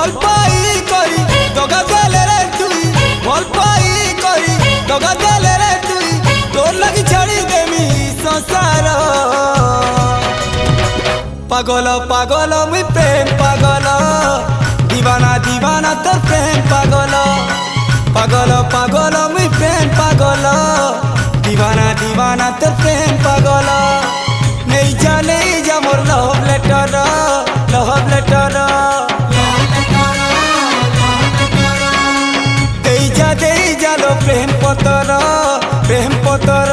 ভাল পাই করি দগা দেলে রে তুই ভাল পাই করি দগা দেলে রে তুই তোর লাগি ছাড়ি দেমি সংসার পাগল পাগল মুই প্রেম পাগল দিবানা দিবানা তোর প্রেম পাগল পাগল পাগল মুই প্রেম পাগল দিবানা দিবানা তোর প্রেম পাগল নেই যা মোর লভ লেটার দেই যা লো প্রেম পতর